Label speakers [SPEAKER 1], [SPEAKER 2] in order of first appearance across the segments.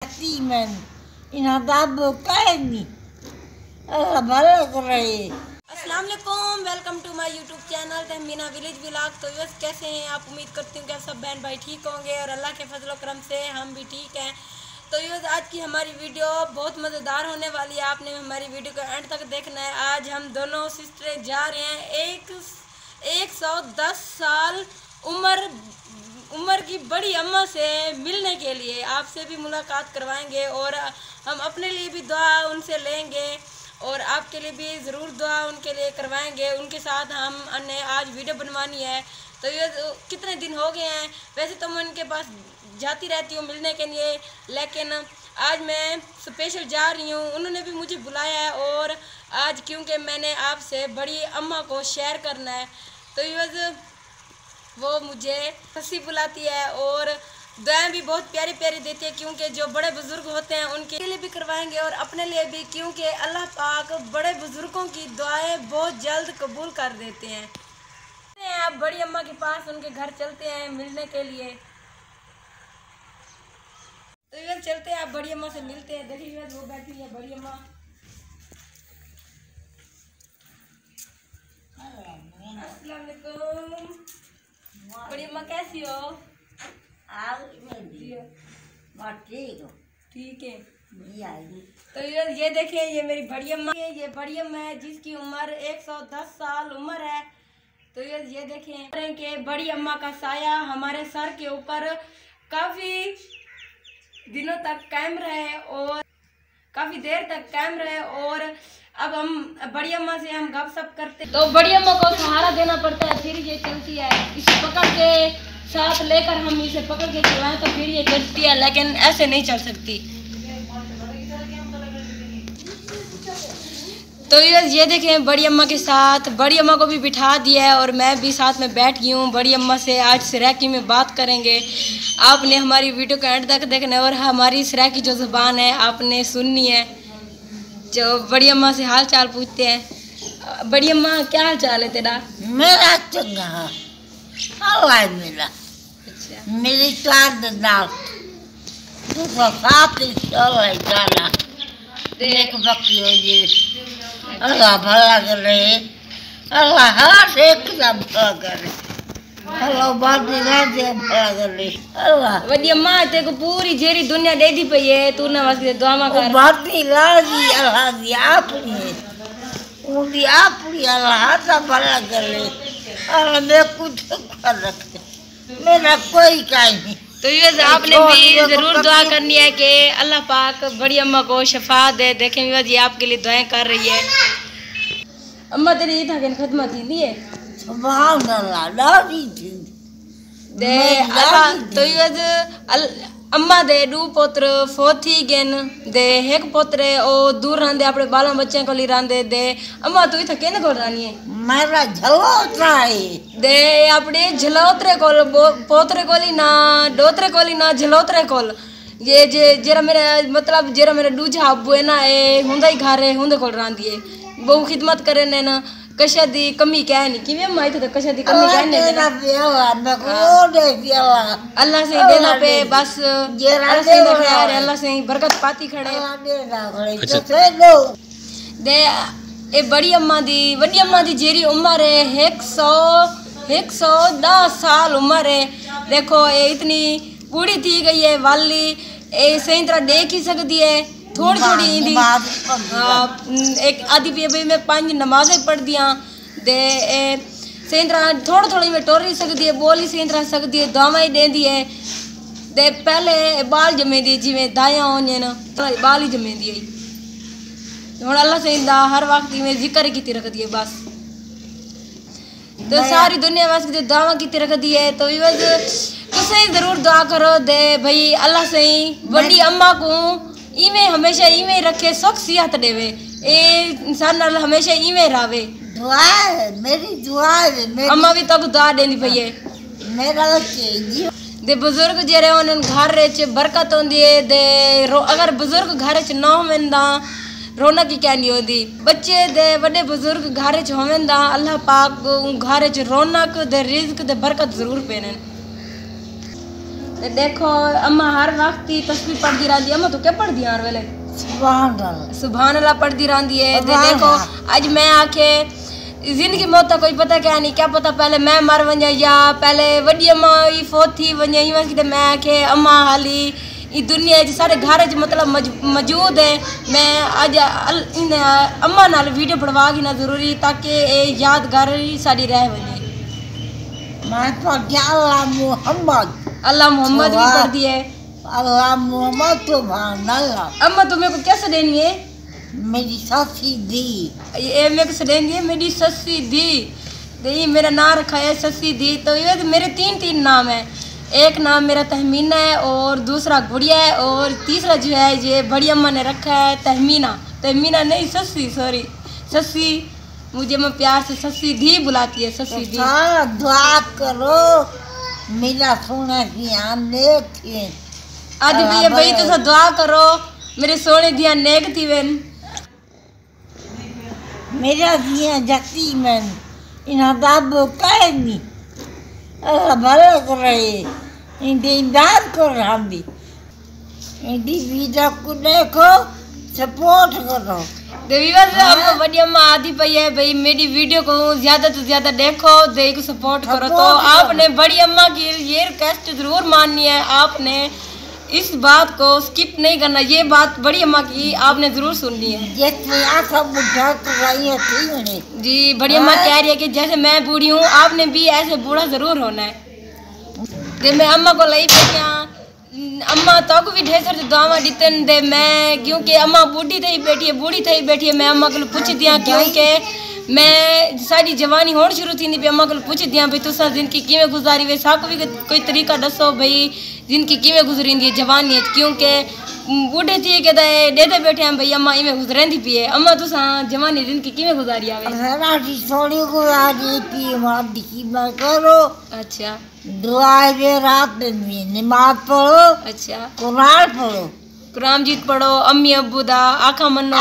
[SPEAKER 1] Simen inadabu kaini अलग रहे।
[SPEAKER 2] अस्सलाम वालेकुम, welcome to my YouTube channel Tahmina village vlog. तो बस कैसे हैं आप? उम्मीद करती हूँ कि आप सब बहन भाई ठीक होंगे और अल्लाह के फजल करम से हम भी ठीक हैं। तो बस आज की हमारी वीडियो बहुत मज़ेदार होने वाली है, आपने हमारी वीडियो को एंड तक देखना है। आज हम दोनों सिस्टरें जा रहे हैं 110 साल उम्र की बड़ी अम्मा से मिलने के लिए। आपसे भी मुलाकात करवाएंगे और हम अपने लिए भी दुआ उनसे लेंगे और आपके लिए भी ज़रूर दुआ उनके लिए करवाएंगे। उनके साथ हमने आज वीडियो बनवानी है। तो ये कितने दिन हो गए हैं, वैसे तो मैं उनके पास जाती रहती हूँ मिलने के लिए, लेकिन आज मैं स्पेशल जा रही हूँ। उन्होंने भी मुझे बुलाया है और आज क्योंकि मैंने आपसे बड़ी अम्मा को शेयर करना है, तो ये वो मुझे हंसी बुलाती है और दुआएं भी बहुत प्यारी प्यारी देती है, क्योंकि जो बड़े बुजुर्ग होते हैं उनके लिए भी करवाएंगे और अपने लिए भी, क्योंकि अल्लाह पाक बड़े बुजुर्गों की दुआएं बहुत जल्द कबूल कर देते हैं। आप बड़ी अम्मा के पास उनके घर चलते हैं मिलने के लिए। तो ये चलते हैं, आप बड़ी अम्मा से मिलते हैं। देखिए वो बैठी है बड़ी अम्मा। अस्सलाम वालेकुम। बड़ी अम्मा कैसी हो? ठीक है। तो ये देखें, ये मेरी बड़ी अम्मा है। ये बड़ी अम्मा है जिसकी उम्र 110 साल उम्र है। तो ये देखें कि बड़ी अम्मा का साया हमारे सर के ऊपर काफ़ी दिनों तक कायम रहे और काफ़ी देर तक कायम रहे। और अब हम बड़ी अम्मा से हम गपशप करते, तो बड़ी अम्मा को सहारा देना पड़ता है, फिर ये चलती है। इसे पकड़ के साथ लेकर हम इसे पकड़ के चलाएं तो फिर ये चलती है, लेकिन ऐसे नहीं चल सकती। तो ये देखें, बड़ी अम्मा के साथ बड़ी अम्मा को भी बिठा दिया है और मैं भी साथ में बैठ गई हूँ। बड़ी अम्मा से आज सराकी में बात करेंगे। आपने हमारी वीडियो का एंड तक देखना है और हमारी सराकी जो ज़ुबान है आपने सुननी है। जो बड़ी अम्मा से हाल चाल पूछते हैं। बड़ी अम्मा क्या हाल चाल है तेरा?
[SPEAKER 1] मेरा चंगा अल्लाह मेरा।
[SPEAKER 2] अच्छा,
[SPEAKER 1] मेरी चार दाल तू साथ इंशाल्लाह ताला देख बकी हो जी। अल्लाह भला करे, अल्लाह हर एक का भला करे, अल्लाह बाती राजे भला करे। अल्लाह
[SPEAKER 2] वडी अम्मा ते को पूरी जेरी दुनिया दे दी पई है, तू ना वास्ते दुआ कर।
[SPEAKER 1] बाती राजी अल्लाह दी आपनी उनकी आपनी अल्लाह ता भला करे। अल्लाह मैं कुछ कर रखे, मेरा कोई काई नहीं।
[SPEAKER 2] तो ये आपने भी जरूर दुआ करनी है कि अल्लाह पाक बड़ी अम्मा को शफा दे। देखें ये आपके लिए दुआएं कर रही है। अम्मा तेरी था कि खदमत थी है
[SPEAKER 1] सुभान अल्लाह लादी थी
[SPEAKER 2] दे अल्लाह। तो ये अम्मा दे दू पुत्र फोथी गेन दे एक पुत्र ओ दूर रहंदे अपने बालों बच्चों को ली रहंदे दे। अम्मा तू इथा केने कोल रानी है?
[SPEAKER 1] मेरा झलोत्रा है
[SPEAKER 2] दे अपने झलोत्रे कोल पोतरे कोली ना डोतरे कोली ना झलोत्रे कोल। ये जे जेरा मेरे मतलब जेरा मेरा दूजा अब्बू है ना ए हुंदा ही घर है, हुंदे कोल रांदी है। बहु खिदमत करे ने ना कशा दी कमी क्या नहीं कि मैं माई तो कशा दी कमी क्या नहीं देना अल्लाह से देना पे बस। अल्लाह से खैर, अल्लाह से बरकत पाती खड़े दे। ए बड़ी अम्मा दी जेरी उम्र है 110 साल उम्र है। देखो ये इतनी बूढ़ी थी गई है, वाली ए सही तरह देख ही सकती है। थोड़ी थोड़ी इंदी एक आधी पे मैं 5 नमाजें पढ़ दियाँ दे। सही तरह थोड़ी थोड़ी में टोर ही सकती है, बोल ही सही तरह सकती है, दवाई दे दी है दे। पहले बाल जमे दी जिमें दाया होने ना बाल ही जमे दी हूँ। अल्लाह से हर वक्त में जिक्र की रख दिए बस। तो सारी दुनिया वास्ते दुआ की रख दी है। तो तुसे जरूर दुआ करो दे भाई अल्लाह से बड़ी अम्मा को इवें हमेशा इवें रखे, सुख सिहत देवे, ए इंसान नाल हमेशा इवें रावे।
[SPEAKER 1] दुआ है मेरी, दुआ है मेरी।
[SPEAKER 2] अम्मा भी तक दुआ देनी पई है
[SPEAKER 1] मेरा जी
[SPEAKER 2] दे। बुजुर्ग जेरे उन घर च बरकत होंदी है दे। अगर बुजुर्ग घर च ना होवेंदा रौनक ही क्या नहीं होती। बच्चे दे बड़े बुजुर्ग घर च होवेंदा अल्लाह पाक घर च रौनक दे रिज़्क दे बरकत जरूर पेने। ते देखो अम्मा हर वक्त ही तस्बीह पढ़ती रहती है। अम्मा तो क्या पढ़ती है हर वेले? सुभान अल्लाह पढ़ती रहती है। ते देखो आज मैं आके जिंदगी मौत कोई पता क्या नहीं, क्या पता पहले मैं मर वञा या पहले वॾी अम्मा ही फोत थी वञे। इवन कि मैं आखे अम्मा हाली इस दुनिया सारे घर मतलब मौजूद है। मैं अज इन अम्मा नाल वीडियो बनवा की ना जरूरी ताकि ये यादगार साड़ी रह वजे।
[SPEAKER 1] मैं तो
[SPEAKER 2] अल्लाह मोहम्मद भी पढ़ती है।
[SPEAKER 1] अल्लाह मोहम्मद तो अल्लाह।
[SPEAKER 2] अम्मा तो मेरे को क्या सदेनी है?
[SPEAKER 1] मेरी ससी दी।
[SPEAKER 2] ये मेरे को सदेनी है मेरी ससी दी। ये मेरा नाम रखा है ससी दी। तो ये मेरे तीन नाम है। एक नाम मेरा तहमीना है और दूसरा गुड़िया है और तीसरा जो है ये बड़ी अम्मा ने रखा है तहमीना। तहमीना नहीं ससी, सॉरी ससी। मुझे मैं प्यार से ससी दी बुलाती है, ससी दी।
[SPEAKER 1] दुआ करो मेरा सोना ध्यान नेक थी।
[SPEAKER 2] आदि भैया भाई तो दुआ करो मेरे सोने दिया नेक थी वेन।
[SPEAKER 1] मेरा दिया जती में इन दाबो कहे नहीं। अल्लाह भला करे इंदी इमदाद कर हम भी। इंदी वीडियो को देखो सपोर्ट करो।
[SPEAKER 2] देवी बस हम बड़ी अम्मा आदि पई है भाई मेरी वीडियो को ज्यादा से ज्यादा देखो, देखो सपोर्ट करो। तो आपने बड़ी अम्मा की ये रिक्वेस्ट जरूर माननी है। आपने इस बात को स्किप नहीं करना। ये बात बड़ी अम्मा की आपने जरूर सुननी है। जी बड़ी अम्मा कह रही है कि जैसे मैं बूढ़ी हूँ आपने भी ऐसे बूढ़ा जरूर होना है। दे मैं अम्मा को लाई पे अम्मा तो भी ढेर सारी दुआवां दितन दे मैं, क्योंकि अम्मा बूढ़ी थी बैठी है। मैं अम्मा को पूछ दिया क्योंकि मैं साड़ी जवानी होनी शुरू थी भी अम्मा को पूछ दिया भाई तुसा जिनकी किवें गुजारी वे साको भी कोई तरीका दसो भाई जिनकी किवें गुजरी है जवानी। क्योंकि बूढ़े थी के डेदे बैठे हैं भाई अम्मा इवें गुजरेंदी पी है। अम्मा तुसा जवानी जिनकी किवें गुजारी आवे?
[SPEAKER 1] थोड़ी गुजारी पी मादी मैं करो।
[SPEAKER 2] अच्छा
[SPEAKER 1] दुआ वे रात में नमाज पढ़ो।
[SPEAKER 2] अच्छा
[SPEAKER 1] कुरान पढ़ो,
[SPEAKER 2] कुरान जीत पढ़ो। अम्मी अब्बू दा आखा मनो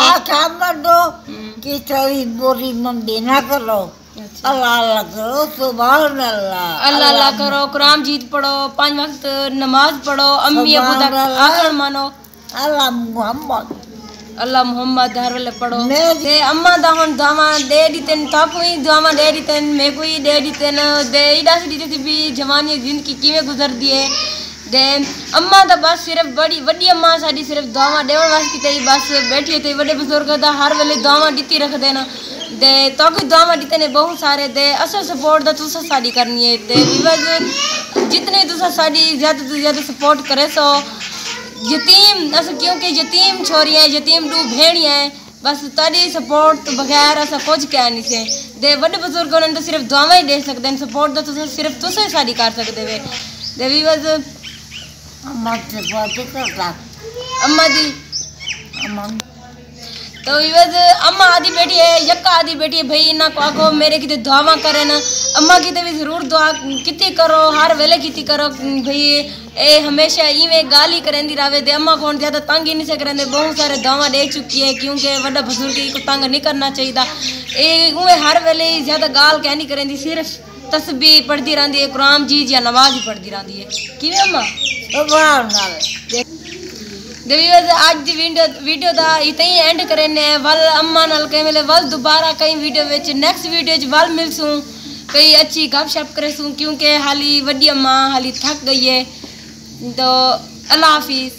[SPEAKER 1] कि चली बोरी मंदी ना करो। अल्लाह अल्लाह करो, सुभान अल्लाह
[SPEAKER 2] अल्लाह अल्लाह करो, कुरान जीत पढ़ो, 5 वक्त नमाज पढ़ो, अम्मी अब्बू दा आखण मानो। अल्लाह मोहम्मद हर वेले पढ़ो। दे अम्मा दा हुन दुआवां दे दितन ताकू ही दुआवां दे दितन मैं कोई दे दितन दे इडा सी दी भी जवानी जिंदगी किवें गुजरदी है। दे अम्मा दा बस सिर्फ बड़ी अम्मा साडी सिर्फ दुआवां देवन वास्ते ते बस बैठी ते बड़े बुजुर्ग दा हर वेले दुआवां दिती रख देना। दे ताकू दुआवां दिते ने बहुत सारे दे असल सपोर्ट दा तुसा साडी करनी है। दे विवाद जितने तुसा साडी ज्यादा से ज्यादा सपोर्ट करे सो यतीम अस क्योंकि यतीम छोरियां यतीम दू भेड़ियां है बस तारी सपोर्ट तो बगैर अस कुछ कह नहीं से। दे बड़े बुजुर्ग उन्होंने तो सिर्फ दुआवां ही दे सकते हैं, सपोर्ट तो तुसा सिर्फ तुसा ही साडी कर सकते वे। दे विवाद
[SPEAKER 1] अम्मा से बात करता
[SPEAKER 2] अम्मा दी तो विवाद अम्मा आदि बैठी है यक्का आदि बैठी है भाई इन्ना को आखो मेरे किते दुआवां करे ना। अम्मा किते भी जरूर दुआ किती करो हर वेले किती करो भाई ए हमेशा इवें गाली करेंदी रहे। दे अम्मा को ज्यादा तंग ही नहीं से करेंदे, बहुत सारे दुआवां दे चुकी है क्योंकि बड़ा बुजुर्ग को तंग नहीं करना चाहिए। ए उहे हर वेले ज्यादा गाल कह नहीं करेंदी, सिर्फ तस्बीह पढ़ती रहती है, कुरान जी या नमाज ही पढ़ती रहती है। किवें अम्मा देवी आज दी वीडियो दा इते ही एंड करने वल अम्मा नाल कई वेले वल दोबारा कई वीडियो विच नेक्स्ट वीडियो च वल मिलसूं कई अच्छी गपशप करेसूं क्योंकि हाली वड्डी अम्मा हाली थक गई है। तो अल्लाह हाफिज़।